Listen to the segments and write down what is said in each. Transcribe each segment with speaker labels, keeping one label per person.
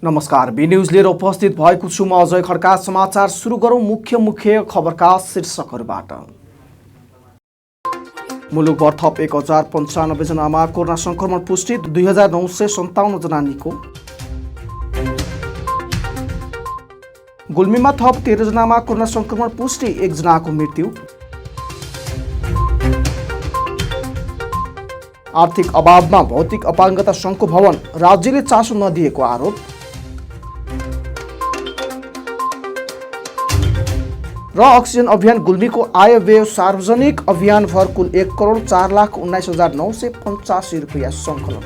Speaker 1: नमस्कार, be news लिएर उपस्थित भएको छु म अजय खड्का। समाचार सुरु गरौं मुख्य खबरका शीर्षकहरूबाट। मुलुकभर थप 1095 जनामा कोरोना संक्रमण पुष्टि, 2957 जना निको। गुल्मीमा थप 13 जनामा कोरोना संक्रमण पुष्टि, 1 जनाको मृत्यु। आर्थिक अभावमा भौतिक अपाङ्गता सङ्घको भवन, राज्यले चासो नदिएको आरोप। र अक्सिजन अभियान गुल्मीको आयव्यय सार्वजनिक अभियानभर कुल 1,04,19,985 रुपैयाँ सङ्कलन।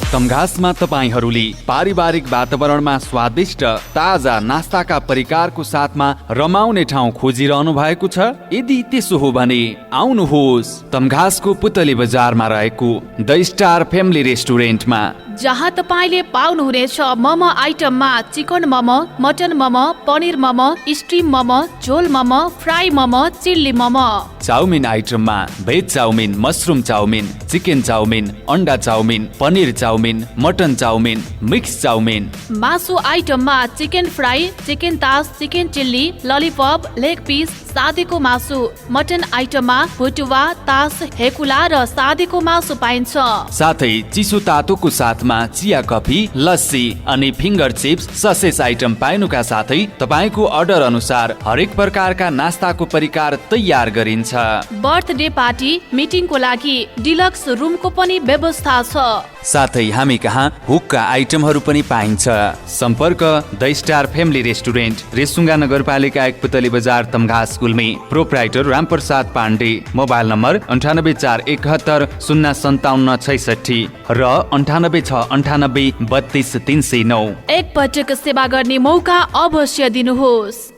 Speaker 2: तमघासमा तपाईहरूले पारिवारिक वातावरणमा स्वादिष्ट ताजा नास्ताका परिकारको साथमा रमाउने ठाउँ खोजिरहनु भएको छ? यदि त्यसो हो भने आउनुहोस् तमघासको पुतली बजारमा रहेको द स्टार फ्यामिली रेस्टुरेन्टमा,
Speaker 3: जहाँ तपाईँले पाउनुहुनेछ मोमो आइटममा chicken momo, mutton momo, paneer momo, steam momo, झोल momo, fry momo, chilli momo.
Speaker 2: Chow mein आइटममा veg chow mein, mushroom chow mein, chicken chow mein, अन्डा chow mein, paneer chow mein, mutton chow mein, mix chow mein.
Speaker 3: मासु आइटममा चिकन फ्राई, चिकन तास, chicken chilli, lollipop, leg piece, सादेको मासु। मटन आइटममा भुटुवा, तास, हेकुला र सादेको मासु पाइन्छ।
Speaker 2: साथै चिसो तातोको साथमा चिया कफी, लस्सी अनि फिङ्गर चिप्स, ससेज आइटम पाइनुका साथै तपाईँको अर्डर अनुसार हरेक प्रकारका नास्ताको परिकार तयार गरिन्छ।
Speaker 3: बर्थडे पार्टी, मिटिङको लागि डिलक्स रुमको पनि व्यवस्था छ।
Speaker 2: साथै हामी कहाँ हुक्का आइटमहरू पनि पाइन्छ। सम्पर्क the star family restaurant, Resunga नगरपालिका 1 Putali Bazar, Tamghas, Gulmi. Proprietor Ramprasad Pandey. Mobile number 9841705766 र 9869832309।
Speaker 3: एक पटक सेवा गर्ने मौका अवश्य दिनुहोस्।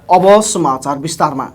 Speaker 1: अब समाचार विस्तारमा।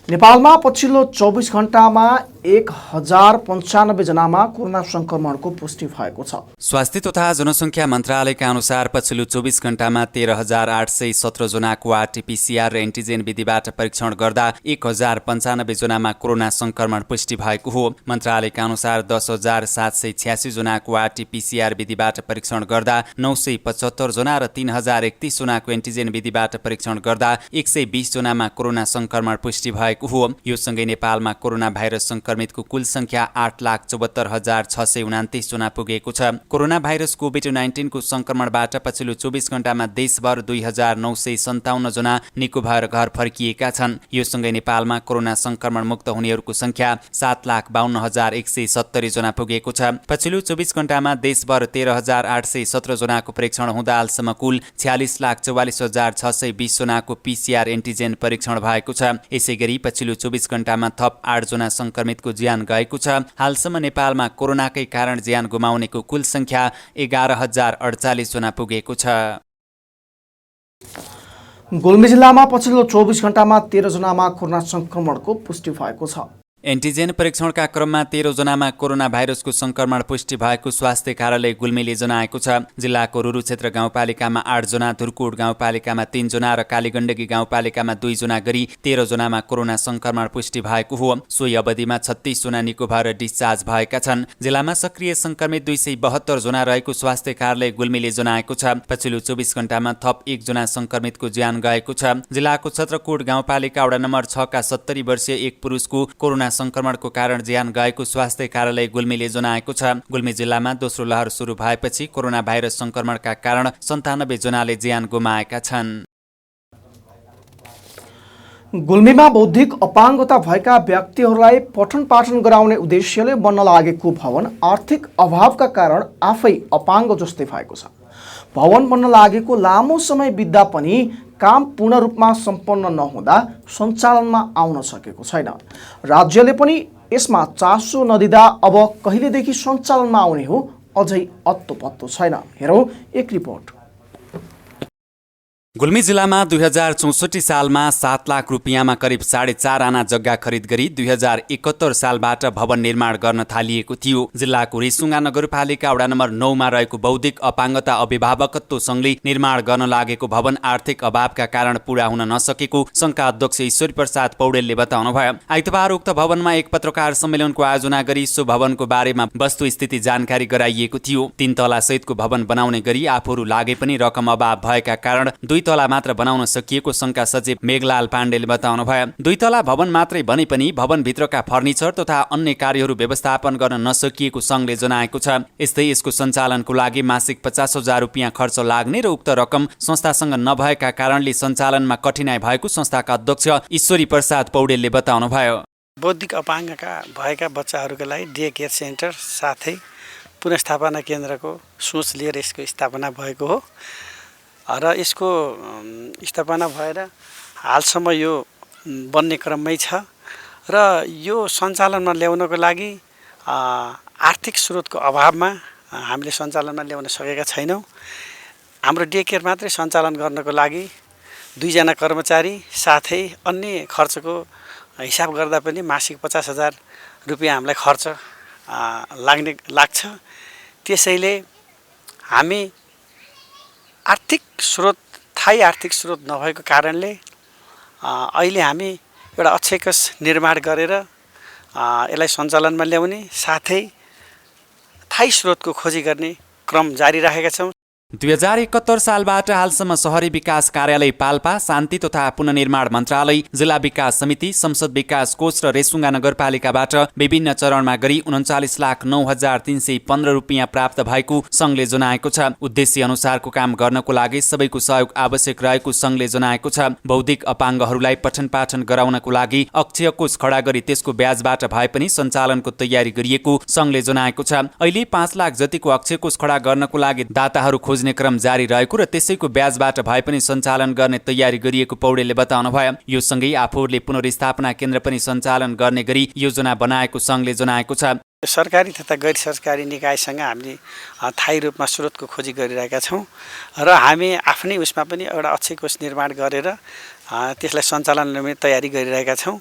Speaker 1: नेपालमा पछिल्लो 24 घण्टामा 1095 जनामा कोरोना संक्रमणको पुष्टि भएको छ।
Speaker 2: स्वास्थ्य तथा जनसङ्ख्या मन्त्रालयका अनुसार पछिल्लो 24 घण्टामा 13,817 जनाको आरटीपीसीआर र एन्टिजेन विधिबाट परीक्षण गर्दा 1095 जनामा कोरोना संक्रमण पुष्टि भएको हो। मन्त्रालयका अनुसार 10,786 जनाको आरटीपीसीआर विधिबाट परीक्षण गर्दा 975 जना र 3,031 जनाको एन्टिजेन विधिबाट परीक्षण गर्दा 120 जनामा कोरोना संक्रमण पुष्टि भएको हो। यो सँगै नेपालमा कोरोना भाइरस संक्रमितको कुल संख्या 8,74,629 जना पुगेको छ। कोरोना भाइरस कोभिड-19 को संक्रमणबाट पछिल्लो 24 घण्टामा देशभर 2,957 जना निको भएर घर फर्किएका छन्। यो सँगै नेपालमा कोरोना संक्रमण मुक्त हुनेहरूको संख्या 7,52,170 जना पुगेको छ। पछिल्लो 24 घण्टामा देशभर 13,817 जनाको परीक्षण हुँदा हालसम्म कुल 46,44,620 जनाको पीसीआर एन्टिजेन परीक्षण भएको छ। यसैगरी पछिल्लो 24 घण्टामा थप 8 जना संक्रमितको ज्यान गएको छ। हालसम्म नेपालमा कोरोनाकै कारण ज्यान गुमाउनेको कुल संख्या 11,048 जना पुगेको छ।
Speaker 1: गुल्मी जिल्लामा पछिल्लो 24 घण्टामा 13 जनामा कोरोना संक्रमणको पुष्टि भएको छ।
Speaker 2: एन्टिजेन परीक्षणका क्रममा 13 जनामा कोरोना भाइरसको संक्रमण पुष्टि भएको स्वास्थ्य कार्यालय गुल्मीले जनाएको छ। जिल्लाको रुरु क्षेत्र गाउँपालिकामा 8 जना, धुर्कोट गाउँपालिकामा 3 जना र कालीगण्डकी गाउँपालिकामा 2 जना गरी 13 जनामा कोरोना संक्रमण पुष्टि भएको हो। सोही अवधिमा 36 जना निको भएर डिस्चार्ज भएका छन्। जिल्लामा सक्रिय संक्रमित 272 जना रहेको स्वास्थ्य कार्यालय गुल्मीले जनाएको छ। पछिल्लो 24 घण्टामा थप 1 जना संक्रमितको ज्यान गएको छ। जिल्लाको छत्रकोट गाउँपालिका वडा नम्बर 6 का 70 वर्षीय एक पुरुषको कोरोना संक्रमणको कारण ज्यान गएको स्वास्थ्य कार्यालय गुल्मीले जनाएको छ। गुल्मी जिल्लामा दोस्रो लहर सुरु भएपछि कोरोना भाइरस संक्रमणका कारण 97 जनाले ज्यान गुमाएका छन्।
Speaker 1: गुल्मीमा बौद्धिक अपाङ्गता भएका व्यक्तिहरूलाई पठन पाठन गराउने उद्देश्यले बन्न लागेको भवन आर्थिक अभावका कारण आफै अपाङ्ग जस्तै भएको छ। भवन बन्न लागेको लामो समय बित्दा पनि काम पूर्ण रूपमा सम्पन्न नहुँदा सञ्चालनमा आउन सकेको छैन। राज्यले पनि यसमा चासो नदिँदा अब कहिलेदेखि सञ्चालनमा आउने हो अझै अत्तो पत्तो छैन। हेरौँ एक रिपोर्ट।
Speaker 2: गुल्मी जिल्लामा 2064 सालमा 7 लाख रुपियाँमा करिब 4.5 आना जग्गा खरिद गरी 2071 सालबाट भवन निर्माण गर्न थालिएको थियो। जिल्लाको रेसुङ्गा नगरपालिका वडा नम्बर 9 मा रहेको बौद्धिक अपाङ्गता अभिभावकत्व सङ्घले निर्माण गर्न लागेको भवन आर्थिक अभावका कारण पूरा हुन नसकेको सङ्घका अध्यक्ष ईश्वरी प्रसाद पौडेलले बताउनुभयो। आइतबार उक्त भवनमा एक पत्रकार सम्मेलनको आयोजना गरी सो भवनको बारेमा वस्तुस्थिति जानकारी गराइएको थियो। 3 तला सहितको भवन बनाउने गरी आफूहरू लागे पनि रकम अभाव भएका कारण 2 तला मात्र बनाउन सकिएको सङ्घका सचिव मेघलाल पाण्डेले बताउनुभयो। 2 तला भवन मात्रै बने पनि भवनभित्रका फर्निचर तथा अन्य कार्यहरू व्यवस्थापन गर्न नसकिएको सङ्घले जनाएको छ। यस्तै यसको सञ्चालनको लागि मासिक 50,000 रुपियाँ खर्च लाग्ने र उक्त रकम संस्थासँग नभएका कारणले सञ्चालनमा कठिनाइ भएको संस्थाका अध्यक्ष ईश्वरी प्रसाद पौडेलले बताउनुभयो।
Speaker 4: बौद्धिक अपाङ्गका भएका बच्चाहरूका लागि डे केयर सेन्टर साथै पुनर्स्थापना केन्द्रको सोच लिएर यसको स्थापना भएको हो र यसको स्थापना भएर हालसम्म यो बन्ने क्रममै छ र यो सञ्चालनमा ल्याउनको लागि आर्थिक स्रोतको अभावमा हामीले सञ्चालनमा ल्याउन सकेका छैनौँ। हाम्रो डे केयर मात्रै सञ्चालन गर्नको लागि 2 जना कर्मचारी साथै अन्य खर्चको हिसाब गर्दा पनि मासिक 50,000 रुपियाँ हामीलाई खर्च लाग्छ। त्यसैले हामी थायी आर्थिक स्रोत नभएको कारणले अहिले हामी एउटा अक्षय कोष निर्माण गरेर यसलाई सञ्चालनमा ल्याउने साथै थायी स्रोतको खोजी गर्ने क्रम जारी राखेका छौँ।
Speaker 2: 2071 सालबाट हालसम्म शहरी विकास कार्यालय पाल्पा, शान्ति तथा पुनर्निर्माण मन्त्रालय, जिल्ला विकास समिति, संसद विकास कोष र रेसुङ्गा नगरपालिकाबाट विभिन्न चरणमा गरी 39,09,315 रुपियाँ प्राप्त भएको सङ्घले जनाएको छ। उद्देश्य अनुसारको काम गर्नको लागि सबैको सहयोग आवश्यक रहेको सङ्घले जनाएको छ। बौद्धिक अपाङ्गहरूलाई पठन पाठन गराउनको लागि अक्षय कोष खडा गरी त्यसको ब्याजबाट भए पनि सञ्चालनको तयारी गरिएको सङ्घले जनाएको छ। अहिले 5 लाख जतिको अक्षय कोष खडा गर्नको लागि दाताहरू खोज्ने क्रम जारी रहेको र त्यसैको ब्याजबाट भए पनि सञ्चालन गर्ने तयारी गरिएको पौडेलले बताउनुभयो। यो सँगै आफूहरूले पुनर्स्थापना केन्द्र पनि सञ्चालन गर्ने गरी योजना बनाएको सङ्घले जनाएको छ।
Speaker 4: सरकारी तथा गैर सरकारी निकायसँग हामीले थायी रूपमा स्रोतको खोजी गरिरहेका छौँ र हामी आफ्नै उसमा पनि एउटा अक्षय कोष निर्माण गरेर त्यसलाई सञ्चालन गर्ने तयारी गरिरहेका छौँ।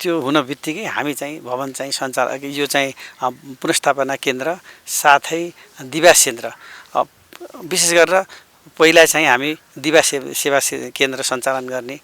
Speaker 4: त्यो हुन बित्तिकै हामी चाहिँ भवन चाहिँ यो चाहिँ पुनर्स्थापना केन्द्र साथै दिवा केन्द्र विशेष गरेर पहिला चाहिँ हामी दिवा सेवा केन्द्र सञ्चालन गर्ने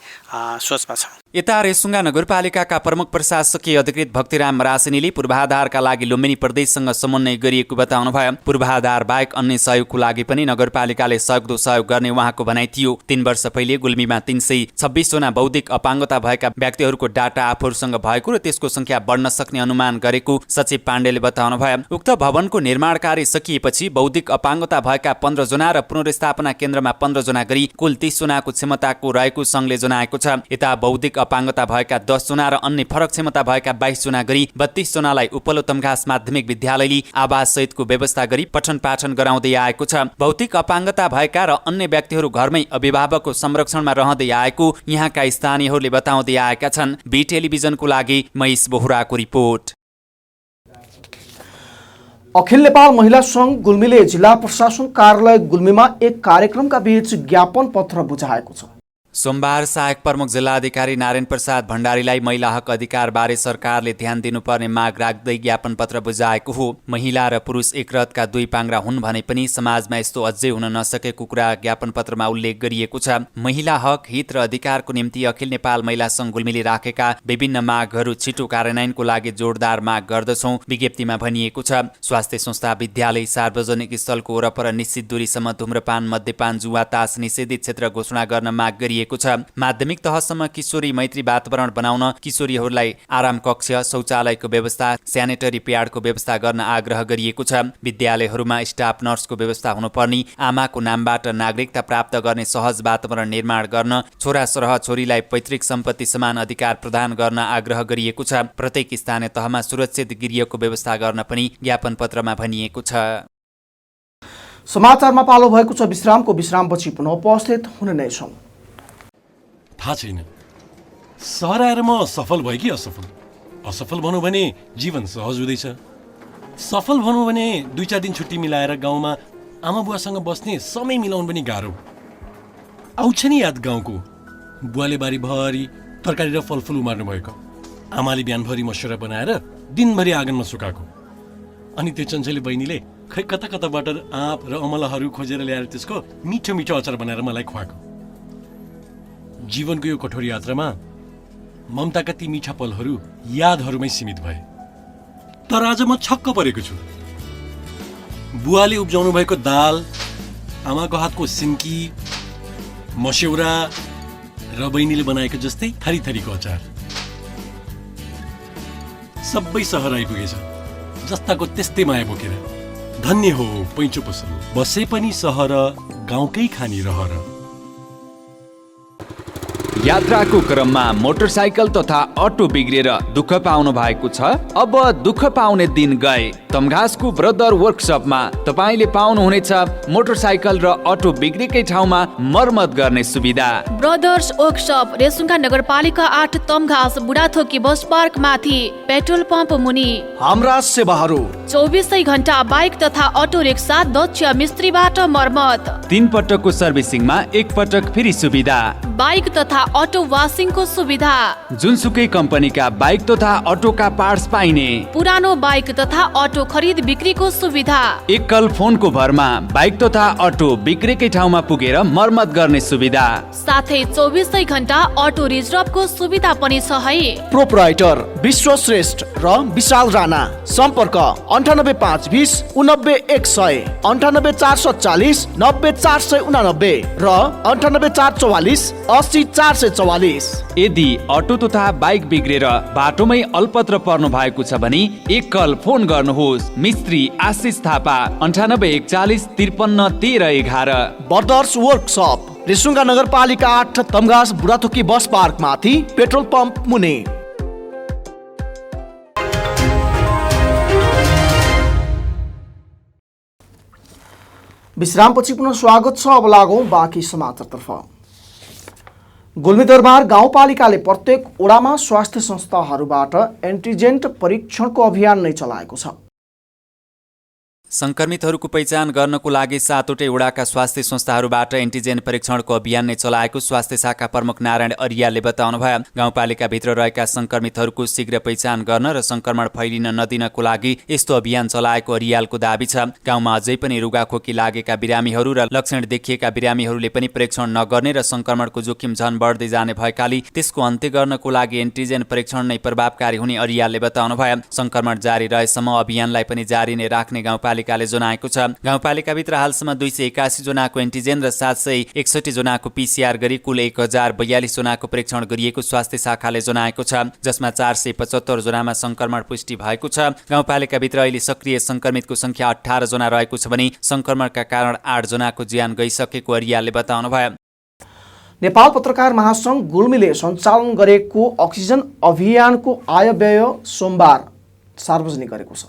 Speaker 4: सोचमा छौँ।
Speaker 2: यता रेसुङ्गा नगरपालिकाका प्रमुख प्रशासकीय अधिकृत भक्तिराम रासिनीले पूर्वाधारका लागि लुम्बिनी प्रदेशसँग समन्वय गरिएको बताउनुभयो। पूर्वाधार बाहेक अन्य सहयोगको लागि पनि नगरपालिकाले सक्दो सहयोग गर्ने उहाँको भनाइ थियो। 3 वर्ष पहिले गुल्मीमा 326 जना बौद्धिक अपाङ्गता भएका व्यक्तिहरूको डाटा आफूहरूसँग भएको र त्यसको सङ्ख्या बढ्न सक्ने अनुमान गरेको सचिव पाण्डेले बताउनुभयो। उक्त भवनको निर्माण कार्य सकिएपछि बौद्धिक अपाङ्गता भएका 15 जना र पुनर्स्थापना केन्द्रमा 15 जना गरी कुल 30 जनाको क्षमताको रहेको सङ्घले जनाएको छ। यता बौद्धिक अपाङ्गता भएका 10 जना र अन्य फरक क्षमता भएका 22 जना गरी 32 जनालाई उपल्लो तम्घास माध्यमिक विद्यालयले आवास सहितको व्यवस्था गरी पठन पाठन गराउँदै आएको छ। भौतिक अपाङ्गता भएका र अन्य व्यक्तिहरू घरमै अभिभावकको संरक्षणमा रहँदै आएको यहाँका स्थानीयहरूले बताउँदै आएका छन्। बी टेलिभिजनको लागि महेश बोहराको रिपोर्ट।
Speaker 1: अखिल नेपाल महिला सङ्घ गुल्मीले जिल्ला प्रशासन कार्यालय गुल्मीमा एक कार्यक्रमका बीच ज्ञापन पत्र बुझाएको छ।
Speaker 2: सोमबार सहायक प्रमुख जिल्लाधिकारी नारायण प्रसाद भण्डारीलाई महिला हक अधिकारबारे सरकारले ध्यान दिनुपर्ने माग राख्दै ज्ञापन पत्र बुझाएको हो। महिला र पुरुष एकरथका 2 पाङ्ग्रा हुन् भने पनि समाजमा यस्तो अझै हुन नसकेको कुरा ज्ञापन पत्रमा उल्लेख गरिएको छ। महिला हक, हित र अधिकारको निम्ति अखिल नेपाल महिला सङ्घ गुल्मीले राखेका विभिन्न मागहरू छिटो कार्यान्वयनको लागि जोडदार माग गर्दछौँ विज्ञप्तिमा भनिएको छ। स्वास्थ्य संस्था, विद्यालय, सार्वजनिक स्थलको वरपर निश्चित दूरीसम्म धुम्रपान, मद्यपान, जुवा, तास निषेधित क्षेत्र घोषणा गर्न माग गरिएको छ। माध्यमिक तहसम्म किशोरी मैत्री वातावरण बनाउन, किशोरीहरूलाई आराम कक्ष, शौचालयको व्यवस्था, स्यानिटरी प्याडको व्यवस्था गर्न आग्रह गरिएको छ। विद्यालयहरूमा स्टाफ नर्सको व्यवस्था हुनुपर्ने, आमाको नामबाट नागरिकता प्राप्त गर्ने सहज वातावरण निर्माण गर्न, छोरा सरह छोरीलाई पैतृक सम्पत्ति समान अधिकार प्रदान गर्न आग्रह गरिएको छ। प्रत्येक स्थानीय तहमा सुरक्षित गृहको व्यवस्था गर्न पनि ज्ञापन पत्रमा भनिएको छ।
Speaker 1: समाचारमा पालो भएको छ विश्रामको। विश्रामपछि पुनः उपस्थित हुने नै छौँ।
Speaker 5: थाहा छैन सहर आएर म सफल भएँ कि असफल भनौँ भने जीवन सहज हुँदैछ। सफल भनौँ भने 2-4 दिन छुट्टी मिलाएर गाउँमा आमा बुवासँग बस्ने समय मिलाउनु पनि गाह्रो। आउँछ नि याद गाउँको बुवाले बारीभरि तरकारी र फलफुल उमार्नु भएको, आमाले बिहानभरि मसुरा बनाएर दिनभरि आँगनमा सुकाएको, अनि त्यो चञ्चली बहिनीले खै कता कताबाट आँप र अमलाहरू खोजेर ल्याएर त्यसको मिठो मिठो अचार बनाएर मलाई खुवाएको। जीवनको यो कठोर यात्रामा ममताका ती मिठा पलहरू यादहरूमै सीमित भए। तर आज म छक्क परेको छु। बुवाले उब्जाउनु भएको दाल, आमाको हातको सिन्की, मस्यौरा र बहिनीले बनाएको जस्तै थरी थरीको अचार सबै सहर आइपुगेछ, जस्ताको त्यस्तै माया बोकेर। धन्य हो पैँचो पसल, बसे पनि सहर, गाउँकै खानी रहर।
Speaker 2: यात्राको क्रममा मोटरसाइकल तथा अटो बिग्रिएर दुःख पाउनु भएको छ? अब दुःख पाउने दिन गए। तमघासको ब्रदर वर्कसपमा तपाईँले पाउनुहुनेछ मोटरसाइकल र अटो बिग्रेकै ठाउँमा मर्मत गर्ने सुविधा।
Speaker 3: ब्रदर्स वर्कसप, रेसुङ्गा नगरपालिका 8, तमघास, बुढाथोकी बस पार्क माथि, पेट्रोल पम्प मुनि।
Speaker 1: हाम्रा सेवाहरू
Speaker 3: 24 घण्टा बाइक तथा अटो रिक्सा दक्ष मिस्त्रीबाट मर्मत।
Speaker 2: 3 पटकको सर्भिसिङमा 1 पटक फ्री सुविधा।
Speaker 3: बाइक तथा अटो वासिङको सुविधा।
Speaker 2: जुनसुकै कम्पनीका बाइक तथा अटोका पार्ट्स पाइने।
Speaker 3: पुरानो बाइक तथा अटो खरिद बिक्रीको सुविधा।
Speaker 2: एकल फोनको भरमा बाइक तथा अटो बिग्रेकै ठाउँमा पुगेर मर्मत गर्ने सुविधा।
Speaker 3: साथै 24 घण्टा अटो रिजर्भको सुविधा पनि छ है।
Speaker 1: प्रोपराइटर विश्वश्रेष्ठ र विशाल राणा। सम्पर्क 98520 99100, 98440 90489 र 98444 80444।
Speaker 2: यदि अटो तथा बाइक बिग्रेर बाटोमै अल्पत्र पर्नु भएको छ भने एकल फोन गर्नुहोस्। मिस्त्री आशिष थापा 9841 53 13 11।
Speaker 1: ब्रदर्स वर्कसप, रेसुङ्गा नगरपालिका 8, तमघास, बुढाथोकी बस पार्क माथि, पेट्रोल पम्प मुनि। विश्रामपछि पुनः स्वागत छ। अब लागौँ बाँकी समाचारतर्फ। गुल्मीदरबार गाउँपालिकाले प्रत्येक ओडामा स्वास्थ्य संस्थाहरूबाट एन्टिजेन्ट परीक्षणको अभियान नै चलाएको छ।
Speaker 2: संक्रमितहरूको पहिचान गर्नको लागि 7वटै वडाका स्वास्थ्य संस्थाहरूबाट एन्टिजेन परीक्षणको अभियान नै चलाएको स्वास्थ्य शाखा प्रमुख नारायण अरियालले बताउनुभयो। गाउँपालिकाभित्र रहेका संक्रमितहरूको शीघ्र पहिचान गर्न र संक्रमण फैलिन नदिनको लागि यस्तो अभियान चलाएको अरियालको दाबी छ। गाउँमा अझै पनि रुगाखोकी लागेका बिरामीहरू र लक्षण देखिएका बिरामीहरूले पनि परीक्षण नगर्ने र संक्रमणको जोखिम झन बढ्दै जाने भएकाले त्यसको अन्त्य गर्नको लागि एन्टिजेन परीक्षण नै प्रभावकारी हुने अरियालले बताउनुभयो। संक्रमण जारी रहेसम्म अभियानलाई पनि जारी नै राख्ने गाउँपालिकाले जनाएको छ। गाउँपालिकाभित्र हालसम्म 281 जनाको एन्टिजेन र 761 जनाको पीसीआर गरी कुल 1042 जनाको परीक्षण गरिएको स्वास्थ्य शाखाले जनाएको छ, जसमा 475 जनामा संक्रमण पुष्टि भएको छ। गाउँपालिकाभित्र अहिले सक्रिय संक्रमितको संख्या 18 जना रहेको छ भने संक्रमणका कारण 8 जनाको ज्यान गइसकेको अरियालले बताउनुभयो।
Speaker 1: नेपाल पत्रकार महासंघ गुल्मीले सञ्चालन गरेको अक्सिजन अभियानको आयव्यय सोमबार सार्वजनिक गरेको छ।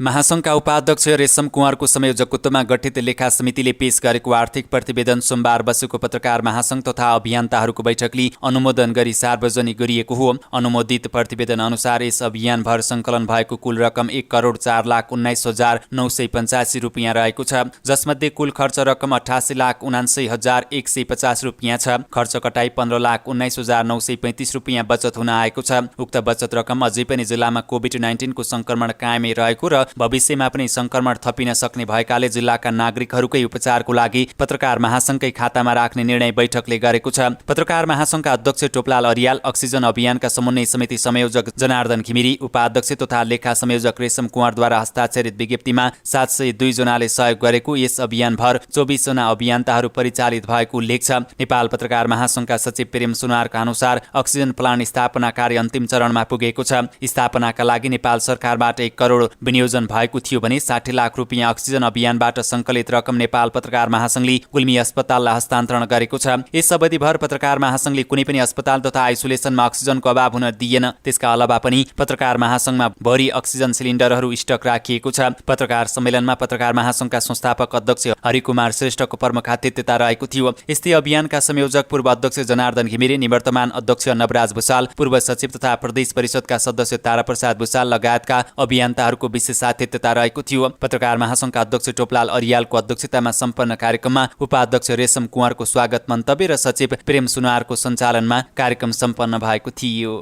Speaker 2: महासंघका उपाध्यक्ष रेशम कुँवरको संयोजकत्वमा गठित लेखा समितिले पेश गरेको आर्थिक प्रतिवेदन सोमबार बसेको पत्रकार महासंघ तथा अभियन्ताहरूको बैठकले अनुमोदन गरी सार्वजनिक गरिएको हो। अनुमोदित प्रतिवेदन अनुसार यस अभियानभर सङ्कलन भएको कुल रकम 1,04,19,985 रुपियाँ रहेको छ, जसमध्ये कुल खर्च रकम 88,79,150 रुपियाँ छ। खर्च कटाई 15,19,935 रुपियाँ बचत हुन आएको छ। उक्त बचत रकम अझै पनि जिल्लामा कोभिड-19 को संक्रमण कायमै रहेको र भविष्यमा पनि संक्रमण थपिन सक्ने भएकाले जिल्लाका नागरिकहरूकै उपचारको लागि पत्रकार महासंघकै खातामा राख्ने निर्णय बैठकले गरेको छ। पत्रकार महासंघका अध्यक्ष टोपलाल अरियाल, अक्सिजन अभियानका समन्वय समिति संयोजक जनार्दन घिमिरी, उपाध्यक्ष तथा लेखा संयोजक रेशम कुँवरद्वारा हस्ताक्षरित विज्ञप्तिमा 702 जनाले सहयोग गरेको यस अभियानभर 24 जना अभियन्ताहरू परिचालित भएको उल्लेख छ। नेपाल पत्रकार महासंघका सचिव प्रेम सुनारका अनुसार अक्सिजन प्लान्ट स्थापना कार्य अन्तिम चरणमा पुगेको छ। स्थापनाका लागि नेपाल सरकारबाट 1 करोड विनियोजन भएको थियो भने 60 लाख रुपियाँ अक्सिजन अभियानबाट सङ्कलित रकम नेपाल पत्रकार महासंघले गुल्मी अस्पताललाई हस्तान्तरण गरेको छ। यस अवधिभर पत्रकार महासंघले कुनै पनि अस्पताल तथा आइसोलेसनमा अक्सिजनको अभाव हुन दिएन। त्यसका अलावा पनि पत्रकार महासंघमा भरि अक्सिजन सिलिन्डरहरू स्टक राखिएको छ। पत्रकार सम्मेलनमा पत्रकार महासंघका संस्थापक अध्यक्ष हरिकुमार श्रेष्ठको प्रमुख आतिथ्यता रहेको थियो। यस्तै अभियानका संयोजक पूर्व अध्यक्ष जनार्दन घिमिरे, निवर्तमान अध्यक्ष नवराज भुसाल, पूर्व सचिव तथा प्रदेश परिषदका सदस्य ताराप्रसाद भुसाल लगायतका अभियन्ताहरूको विशेष साथित्यता रहेको थियो। पत्रकार महासङ्घका अध्यक्ष टोपलाल अरियालको अध्यक्षतामा सम्पन्न कार्यक्रममा उपाध्यक्ष रेशम कुँवरको स्वागत मन्तव्य र सचिव प्रेम सुनवारको सञ्चालनमा कार्यक्रम सम्पन्न भएको थियो।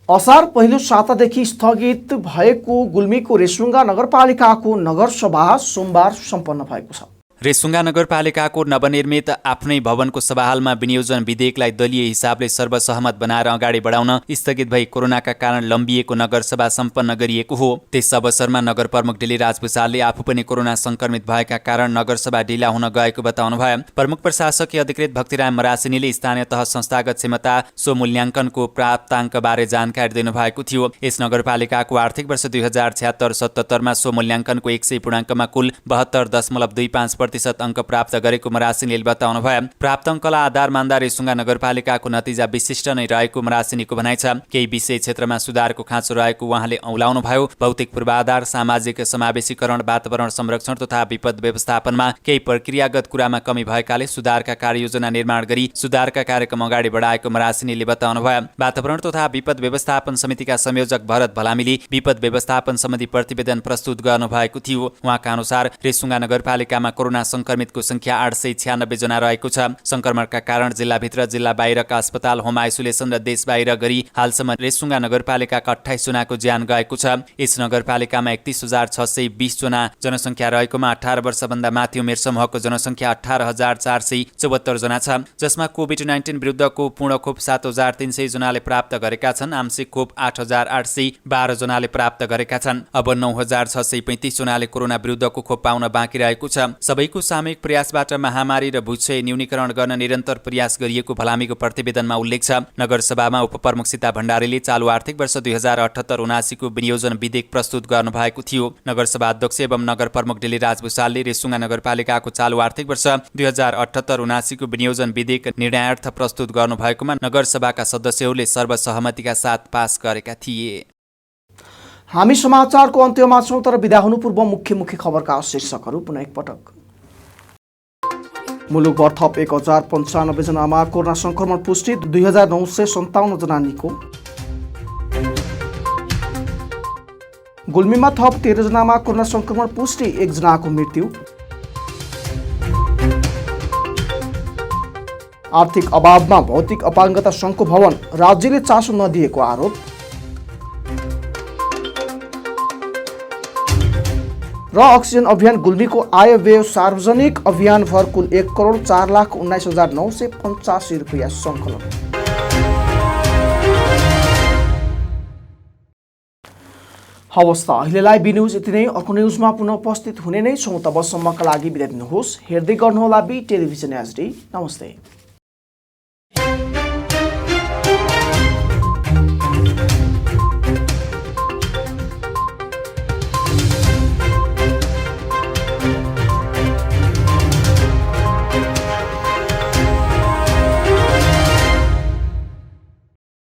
Speaker 1: असार पहिलो सातादेखि स्थगित भएको गुल्मीको रेसुङ्गा नगरपालिकाको नगरसभा सोमबार सम्पन्न भएको छ।
Speaker 2: रेसुङ्गा नगरपालिकाको नवनिर्मित आफ्नै भवनको सभाहालमा विनियोजन विधेयकलाई दलीय हिसाबले सर्वसहमत बनाएर अगाडि बढाउन स्थगित भई कोरोनाका कारण लम्बिएको नगरसभा सम्पन्न गरिएको हो। त्यस अवसरमा नगर प्रमुख डिलिराज भुसालले आफू पनि कोरोना संक्रमित भएका कारण नगरसभा ढिला हुन गएको बताउनुभयो। प्रमुख प्रशासकीय अधिकृत भक्तिराम मरासिनीले स्थानीय तह संस्थागत क्षमता स्वमूल्याङ्कनको प्राप्ताङ्कबारे जानकारी दिनुभएको थियो। यस नगरपालिकाको आर्थिक वर्ष 2076-77मा स्वमूल्याङ्कनको 100 पूर्णाङ्कमा कुल 72.25% अङ्क प्राप्त गरेको मरासिनीले बताउनुभयो। प्राप्त अङ्कलाई आधार मान्दा रेसुङ्गा नगरपालिकाको नतिजा विशिष्ट नै रहेको मरासिनीको भनाइ छ। केही विषय क्षेत्रमा सुधारको खाँचो रहेको उहाँले औलाउनुभयो। भौतिक पूर्वाधार, सामाजिक समावेशीकरण, वातावरण संरक्षण तथा विपद व्यवस्थापनमा केही प्रक्रियागत कुरामा कमी भएकाले सुधारका कार्ययोजना निर्माण गरी सुधारका कार्यक्रम अगाडि बढाएको मरासिनीले बताउनुभयो। वातावरण तथा विपद व्यवस्थापन समितिका संयोजक भरत भलामीले विपद व्यवस्थापन सम्बन्धी प्रतिवेदन प्रस्तुत गर्नुभएको थियो। उहाँका अनुसार रेसुङ्गा नगरपालिकामा कोरोना संक्रमितको संख्या 896 जना रहेको छ। संक्रमणका कारण जिल्लाभित्र जिल्ला बाहिरका अस्पताल, होम आइसोलेसन र देश बाहिर गरी हालसम्म रेसुङ्गा नगरपालिकाका 28 जनाको ज्यान गएको छ। यस नगरपालिकामा 31,620 जना जनसङ्ख्या रहेकोमा 18 वर्षभन्दा माथि उमेर समूहको जनसङ्ख्या 18,474 जना छ, जसमा कोभिड-19 विरुद्धको पूर्ण खोप 7,300 जनाले प्राप्त गरेका छन्। आंशिक खोप 8,812 जनाले प्राप्त गरेका छन्। अब 9,635 जनाले कोरोना विरुद्धको खोप पाउन बाँकी रहेको छ। सबैको सामूहिक प्रयासबाट महामारी र भूक्षय न्यूनीकरण गर्न निरन्तर प्रयास गरिएको भलामीको प्रतिवेदनमा उल्लेख छ। नगरसभामा उपप्रमुख सीता भण्डारीले चालु आर्थिक वर्ष 2078-79 को विनियोजन विधेयक प्रस्तुत गर्नुभएको थियो। नगरसभा अध्यक्ष एवं नगर प्रमुख डिलिराज भुसालले रेसुङ्गा नगरपालिकाको चालु आर्थिक वर्ष 2078-79 को विनियोजन विधेयक निर्णयार्थ प्रस्तुत गर्नुभएकोमा नगरसभाका सदस्यहरूले सर्वसहमतिका साथ पास गरेका थिए।
Speaker 1: हामी समाचारको अन्त्यमा छौं, तर बिदा हुनु पूर्व मुख्य खबरका शीर्षकहरू पुनः एकपटक। मुलुकभर थप 1095 जनामा कोरोना संक्रमण पुष्टि, 2957 जना निको। गुल्मीमा थप 13 जनामा कोरोना संक्रमण पुष्टि, 1 जनाको मृत्यु। आर्थिक अभावमा भौतिक अपाङ्गता सङ्घको भवन, राज्यले चासो नदिएको आरोप। र अक्सिजन अभियान गुल्मीको आय व्यय सार्वजनिक अभियानभर कुल 1,04,19,985 रुपियाँ सङ्कलन। हवस् त अहिलेलाई बी न्युज यति नै। अर्को न्युजमा पुनः उपस्थित हुने नै छौँ। तबसम्मका लागि बिदा दिनुहोस्। हेर्दै गर्नुहोला बी टेलिभिजन एचडी। नमस्ते।